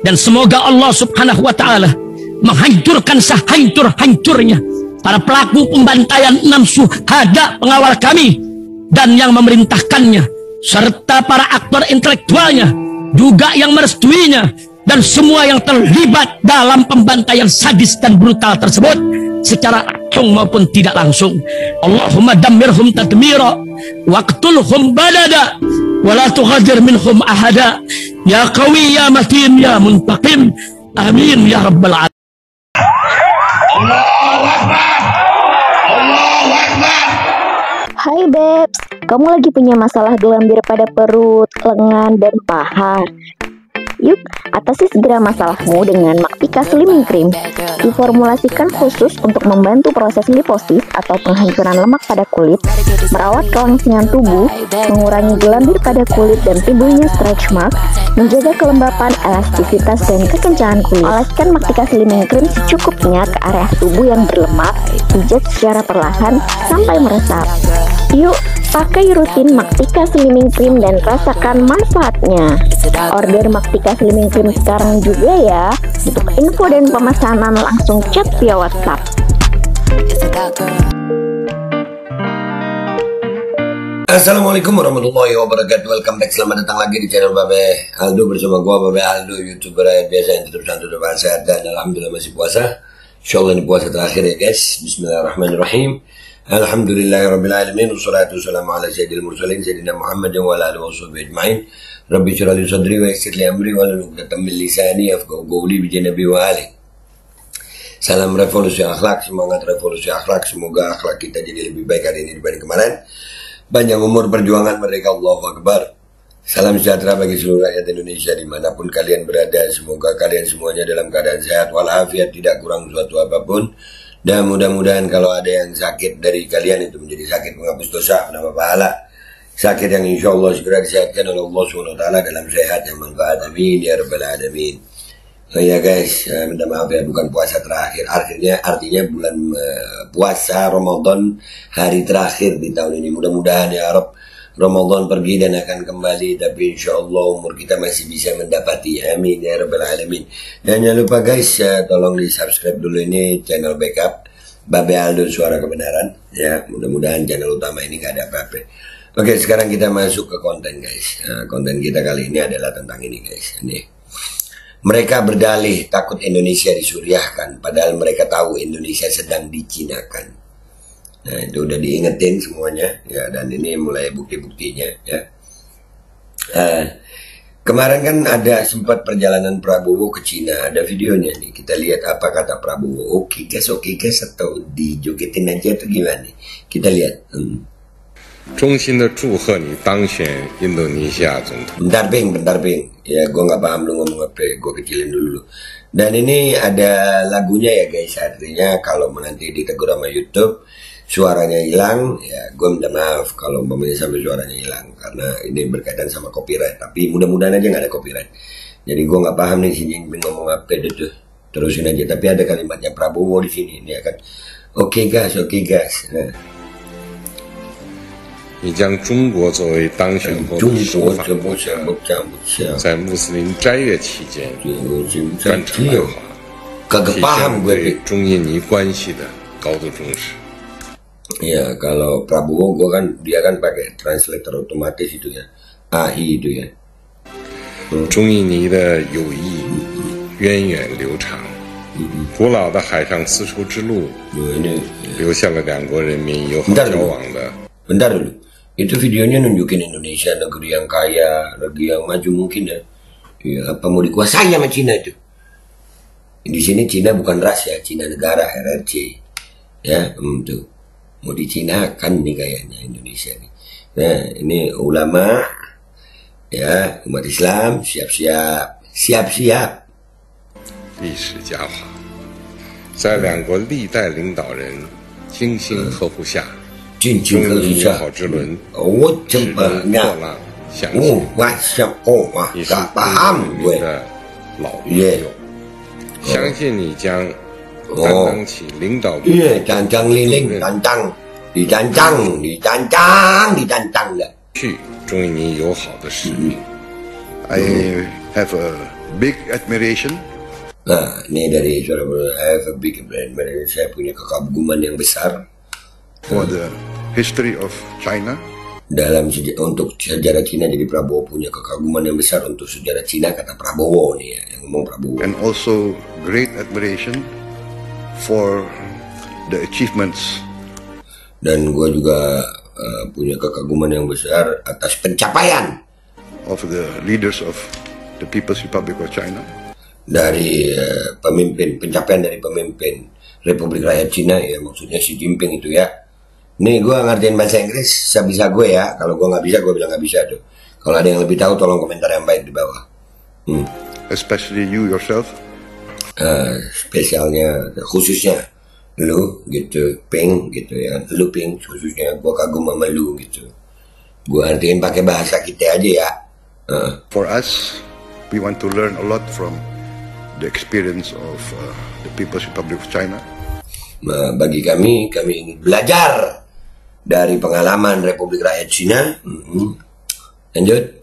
Dan semoga Allah subhanahu wa ta'ala menghancurkan sehancur-hancurnya para pelaku pembantaian 6 syuhada pengawal kami dan yang memerintahkannya, serta para aktor intelektualnya juga yang merestuinya, dan semua yang terlibat dalam pembantaian sadis dan brutal tersebut secara langsung maupun tidak langsung. Allahumma dammirhum tadmira waqtulhum badada wala tughadir minhum ahada ya qawi ya matin ya muntaqim amin ya rabbal alamin. Allahu Akbar. Allahu Akbar. Hai Babes, kamu lagi punya masalah gelambir pada perut, lengan, dan paha? Yuk, atasi segera masalahmu dengan Maktika Slimming Cream. Diformulasikan khusus untuk membantu proses liposis atau penghancuran lemak pada kulit, merawat kelangsingan tubuh, mengurangi gelambir pada kulit dan timbulnya stretch mark, menjaga kelembapan, elastisitas, dan kekencangan kulit. Oleskan Maktika Slimming Cream secukupnya ke area tubuh yang berlemak, pijat secara perlahan sampai meresap. Yuk, pakai rutin Maktika Slimming Cream dan rasakan manfaatnya. Order Maktika Slimming Cream sekarang juga ya. Untuk info dan pemesanan langsung chat via WhatsApp. Assalamualaikum warahmatullahi wabarakatuh. Welcome back, selamat datang lagi di channel Babe Aldo bersama gua Babe Aldo, YouTuber rakyat biasa yang tetap santai dan sehat, dan alhamdulillah masih puasa. Insyaallah ini puasa terakhir ya guys. Bismillahirrahmanirrahim. Alhamdulillahirrabbilalamin. Wassalatu wassalamu ala sayyidil mursalin Sayyidina Muhammad wa ala alihi washabihi ajma'in. Rabbi shrah li sadri wa yassir li amri wa hlul 'uqdatam min lisani yafqahu qawli bi janabi wa ali. Salam revolusi akhlak, semangat revolusi akhlak. Semoga akhlak kita jadi lebih baik hari ini dibanding kemarin. Panjang umur perjuangan mereka, Allahu Akbar. Salam sejahtera bagi seluruh rakyat Indonesia dimanapun kalian berada. Semoga kalian semuanya dalam keadaan sehat walafiat, tidak kurang suatu apapun. Dan mudah-mudahan kalau ada yang sakit dari kalian itu menjadi sakit penghapus dosa, penambah pahala. Sakit yang insya Allah segera disehatkan oleh Allah SWT dalam sehat yang manfaat. Amin ya rabbal alamin. Oh ya guys, minta maaf ya, bukan puasa terakhir. Artinya bulan puasa Ramadan hari terakhir di tahun ini. Mudah-mudahan ya Rabb, Ramadan pergi dan akan kembali, tapi insya Allah umur kita masih bisa mendapati. Amin ya rabbal alamin. Dan jangan lupa guys, tolong di subscribe dulu ini channel backup Babe Aldo Suara Kebenaran ya. Mudah-mudahan channel utama ini gak ada apa-apa. Oke, sekarang kita masuk ke konten guys. Konten kita kali ini adalah tentang ini guys. Ini mereka berdalih takut Indonesia disuriahkan, padahal mereka tahu Indonesia sedang dicinakan. Nah itu udah diingetin semuanya ya, dan ini mulai bukti-buktinya ya. Kemarin kan ada sempat perjalanan Prabowo ke Cina, ada videonya nih, kita lihat apa kata Prabowo. Oke guys, atau dijogetin aja atau gimana nih? Kita lihat. 衷心的祝贺你当选印度尼西亚总统。 Bentar Bing, ya gue nggak paham lu ngomong apa, gue kecilin dulu. Dan ini ada lagunya ya guys, artinya kalau nanti ditegur sama YouTube suaranya hilang, ya gue minta maaf kalau umpamanya sampai suaranya hilang, karena ini berkaitan sama copyright. Tapi mudah-mudahan aja nggak ada copyright. Jadi gue nggak paham nih si Jinping ngomong apa itu, terusin aja. Tapi ada kalimatnya Prabowo di sini, ini akan oke guys. Nah. 你将中国作为当选后的首访国家，在穆斯林斋月期间专程来华，体现对中印尼关系的高度重视。 Ya kalau Prabowo dia kan pakai translator otomatis itu ya, AI itu ya. 中印尼的友谊源远流长，古老的海上丝绸之路留下了两国人民友好交往的。 Bentar dulu. Itu videonya nunjukin Indonesia negeri yang kaya, negeri yang maju mungkin ya. Ya apa mau dikuasai sama Cina itu? Di sini Cina bukan ras ya, Cina negara, RRC. Ya, tuh. Mau dicinakan nih kayaknya Indonesia nih. Nah, ini ulama ya, umat Islam siap-siap. 历史佳话，在两国历代领导人精心呵护下。 中印友好之轮只能破浪向前。你是对我们的老朋友，相信你将担当起领导部队去中印尼友好的使命。 I have big admiration. Nah, ini dari suara I have a big admiration. Saya punya kekaguman yang besar for the history of China. Untuk sejarah Cina. Jadi Prabowo punya kekaguman yang besar untuk sejarah Cina, kata Prabowo nih ya, yang ngomong Prabowo. And also great admiration for the achievements. Dan gue juga punya kekaguman yang besar atas pencapaian of the leaders of the People's Republic of China. Dari pencapaian dari pemimpin Republik Rakyat Cina, ya maksudnya Xi Jinping itu ya. Nih gue ngertiin bahasa Inggris sebisa gue ya. Kalau gue nggak bisa, gue bilang nggak bisa tuh. Kalau ada yang lebih tahu, tolong komentar yang baik di bawah. Especially you yourself. Spesialnya, khususnya lu gitu, Ping gitu ya. Lu Ping, khususnya gue kagum sama lu gitu. Gue artiin pakai bahasa kita aja ya. For us, we want to learn a lot from the experience of the People's Republic of China. Bagi kami ingin belajar dari pengalaman Republik Rakyat Cina. Lanjut.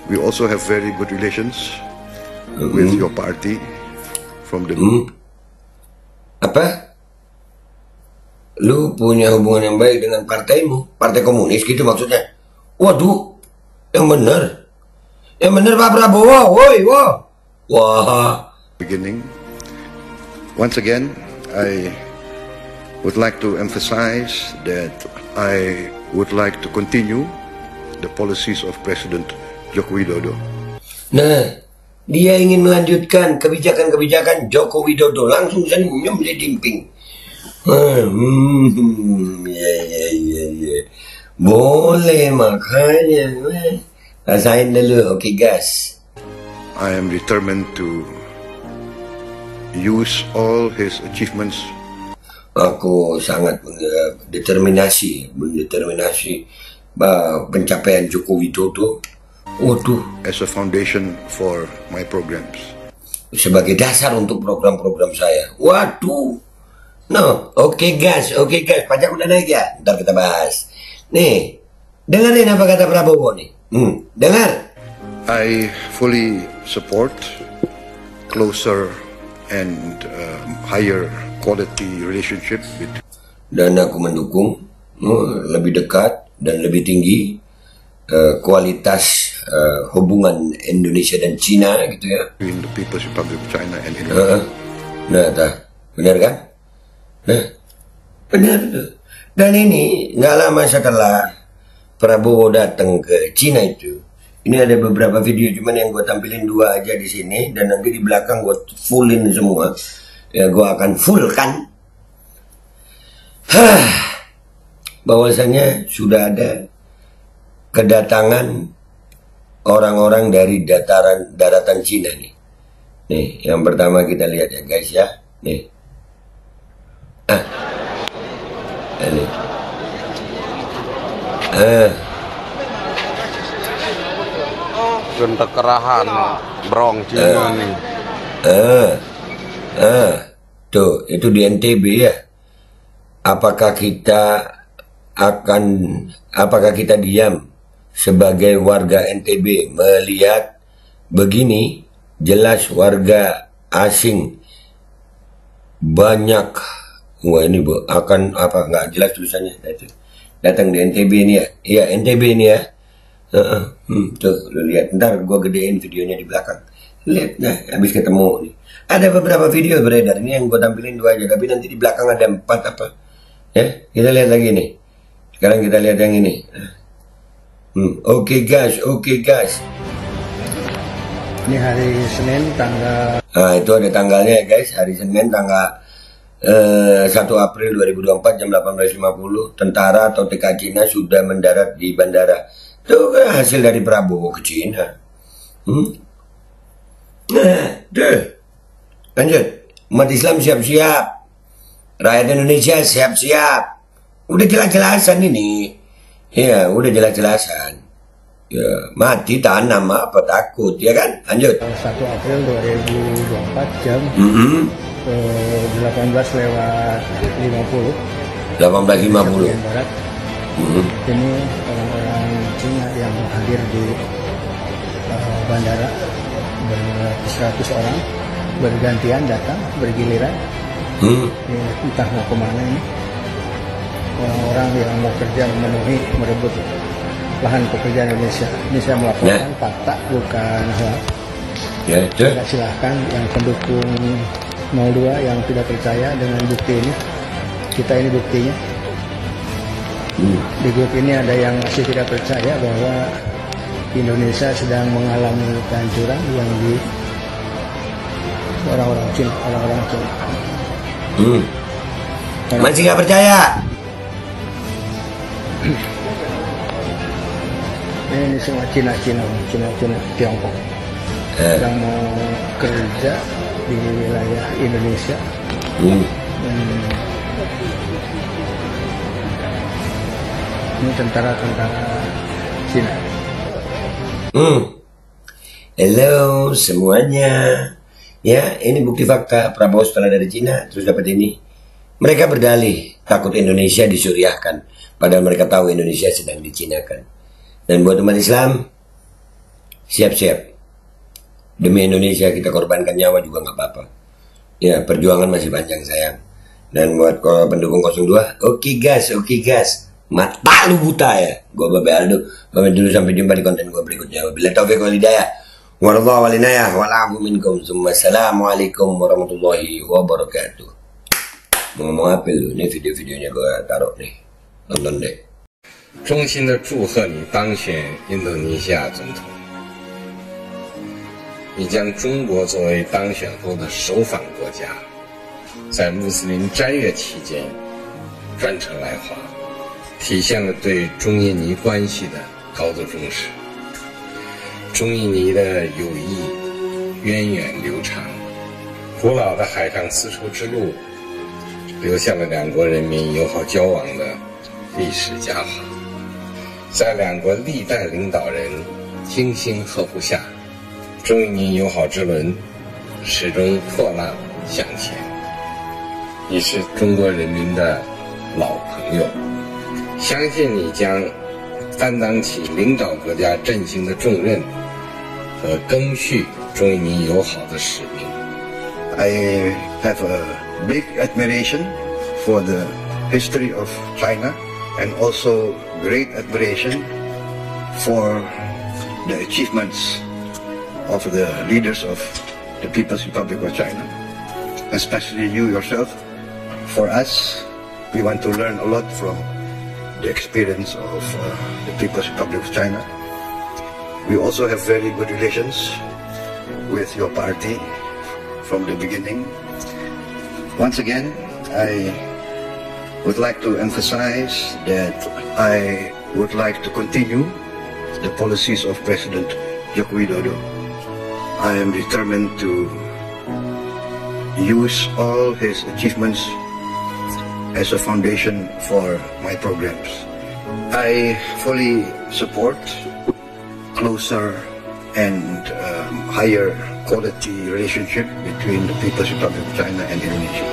We also have very good relations with your party from the. Apa? Lu punya hubungan yang baik dengan partaimu, partai komunis gitu maksudnya? Waduh, yang bener Pak Prabowo, woi, wah. Beginning. Once again, I would like to emphasize that I would like to continue the policies of President Joko Widodo. Nah, dia ingin melanjutkan kebijakan-kebijakan Joko Widodo. Langsung senyum dia dimping. Boleh makanya. Rasain dulu, oke guys. I am determined to use all his achievements. Aku sangat mendeterminasi pencapaian Joko Widodo. Waduh, as a foundation for my programs. Sebagai dasar untuk program-program saya. Waduh. No, oke guys. Pajak udah naik ya? Ntar kita bahas. Nih, dengerin apa kata Prabowo nih. Dengar. I fully support closer and higher quality relationship with. Dan aku mendukung lebih dekat dan lebih tinggi kualitas hubungan Indonesia dan Cina gitu ya. In the People's Republic of China and Indonesia. Benar kan? Benar tuh. Dan ini nggak lama setelah Prabowo datang ke Cina itu, ini ada beberapa video, cuman yang gue tampilin 2 aja di sini, dan nanti di belakang gue fullin semua. Ya gue akan fullkan. Bahwasanya sudah ada kedatangan orang-orang dari daratan Cina nih. Nih, yang pertama kita lihat ya guys ya. Nih. Ini. Gentek kerahan brong Cina nih. Tuh, itu di NTB ya. Apakah kita diam sebagai warga NTB melihat begini? Jelas warga asing banyak. Wah ini bu, akan apa nggak jelas tulisannya itu. Datang di NTB ini ya. Iya NTB ini ya. Tuh lu lihat, ntar gua gedein videonya di belakang. Lihat, nah habis ketemu nih. Ada beberapa video beredar, ini yang gua tampilin 2 aja, tapi nanti di belakang ada 4 apa. Ya, kita lihat lagi nih. Sekarang kita lihat yang ini. Oke guys. Ini hari Senin tanggal. Nah itu ada tanggalnya ya guys, hari Senin tanggal 1 April 2024 jam 18.50, tentara atau TK Cina sudah mendarat di bandara. Itu kan hasil dari Prabowo ke Cina. Nah, tuh. Lanjut. Umat Islam siap-siap. Rakyat Indonesia siap-siap. Udah jelas-jelasan ini. Ya, udah jelas-jelasan. Ya, mati tanam apa takut, ya kan? Lanjut. 1 April 2024 jam 18:50. 18.50. Barat. Ini orang-orang Cina yang hadir di bandara beratus-ratus orang bergantian datang bergiliran. Ini entah mau kemana ini. Orang-orang yang mau kerja memenuhi merebut lahan pekerjaan Indonesia. Ini saya melaporkan fakta bukan hoax. Silahkan yang pendukung 02 yang tidak percaya dengan bukti ini. Kita ini buktinya. Di grup ini ada yang masih tidak percaya bahwa Indonesia sedang mengalami kehancuran yang di orang-orang Cina. Masih nggak percaya? Ini semua Cina, Tiongkok yang mau kerja di wilayah Indonesia. Ini tentara-tentara Cina. Halo semuanya. Ya, ini bukti fakta. Prabowo setelah dari Cina terus dapat ini. Mereka berdalih takut Indonesia disuriahkan, padahal mereka tahu Indonesia sedang dicinakan. Dan buat umat Islam, siap-siap. Demi Indonesia kita korbankan nyawa juga nggak apa-apa. Ya, perjuangan masih panjang sayang. Dan buat pendukung 02, oke gas. Mata lu buta ya. Gua Babe Aldo. Pamit dulu, sampai jumpa di konten gua berikutnya. Wabillahi taufiq wal hidayah. Wallahu walinayah walafu minkum. Assalamualaikum warahmatullahi wabarakatuh. Mau ngomong apa lu? Ini video-videonya gua taruh nih. Tonton deh. 衷心的祝贺你当选印度尼西亚总统。你将中国作为当选后的首访国家，在穆斯林斋月期间专程来华，体现了对中印尼关系的高度重视。中印尼的友谊源远流长，古老的海上丝绸之路留下了两国人民友好交往的历史佳话。在两国历代领导人精心呵护下，中印尼友好之轮始终破浪向前。你是中国人民的老朋友，相信你将担当起领导国家振兴的重任和赓续中印尼友好的使命。 I have a big admiration for the history of China and also great admiration for the achievements of the leaders of the People's Republic of China, especially you yourself. For us, we want to learn a lot from the experience of the People's Republic of China. We also have very good relations with your party from the beginning. Once again, I would like to emphasize that I would like to continue the policies of President Joko Widodo. I am determined to use all his achievements as a foundation for my programs. I fully support closer and higher quality relationship between the People's Republic of China and Indonesia.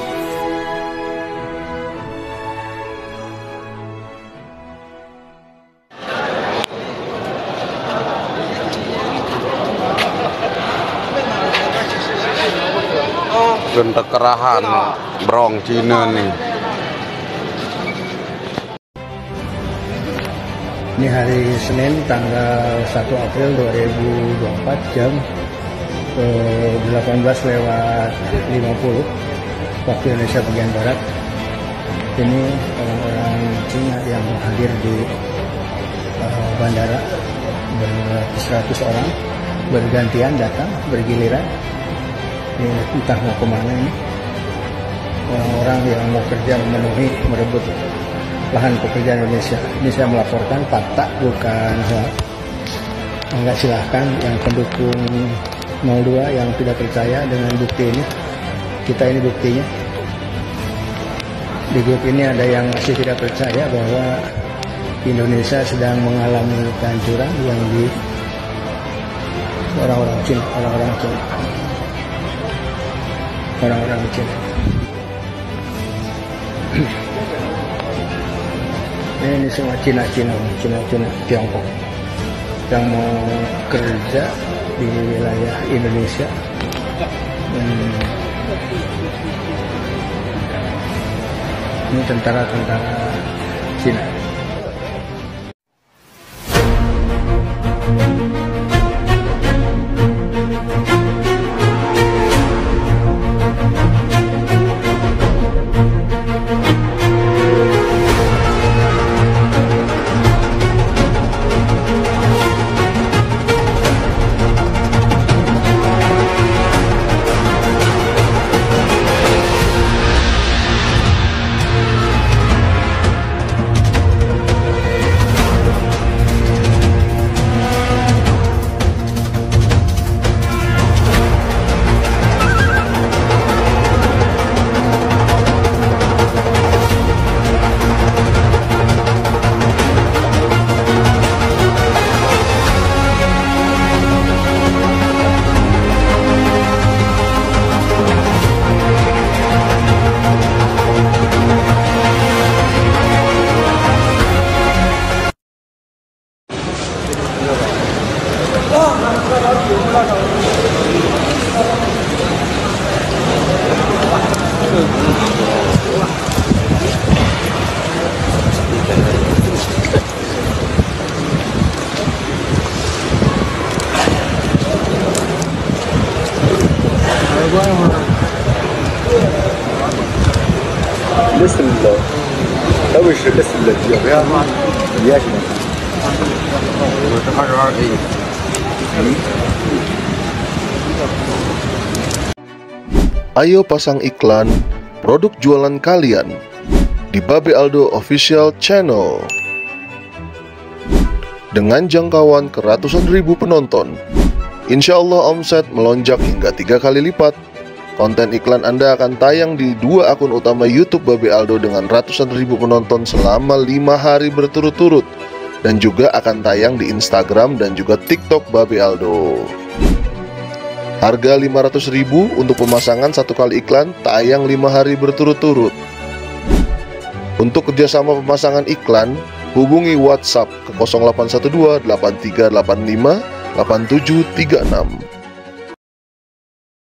Bentuk kerahan Brong Cina nih. Ini hari Senin tanggal 1 April 2024 jam 18:50 waktu Indonesia bagian Barat. Ini orang-orang Cina yang hadir di bandara, beratus-ratus orang bergantian datang bergiliran. Ini entah mau kemana ini. Orang-orang yang mau kerja memenuhi merebut lahan pekerjaan Indonesia. Ini saya melaporkan fakta bukan hoax. Enggak, silahkan yang pendukung 02 yang tidak percaya dengan bukti ini. Kita ini buktinya. Di grup ini ada yang masih tidak percaya bahwa Indonesia sedang mengalami kehancuran yang di orang-orang Cina. Ini semua Cina, Tiongkok yang mau kerja di wilayah Indonesia. Ini tentara-tentara Cina. Ayo pasang iklan produk jualan kalian di Babe Aldo Official Channel dengan jangkauan ke ratusan ribu penonton. Insya Allah omset melonjak hingga 3 kali lipat. Konten iklan Anda akan tayang di 2 akun utama YouTube Babe Aldo dengan ratusan ribu penonton selama 5 hari berturut-turut, dan juga akan tayang di Instagram dan juga TikTok Babe Aldo. Harga 500.000 untuk pemasangan 1 kali iklan, tayang 5 hari berturut-turut. Untuk kerjasama pemasangan iklan, hubungi WhatsApp ke 0812 8385 8736.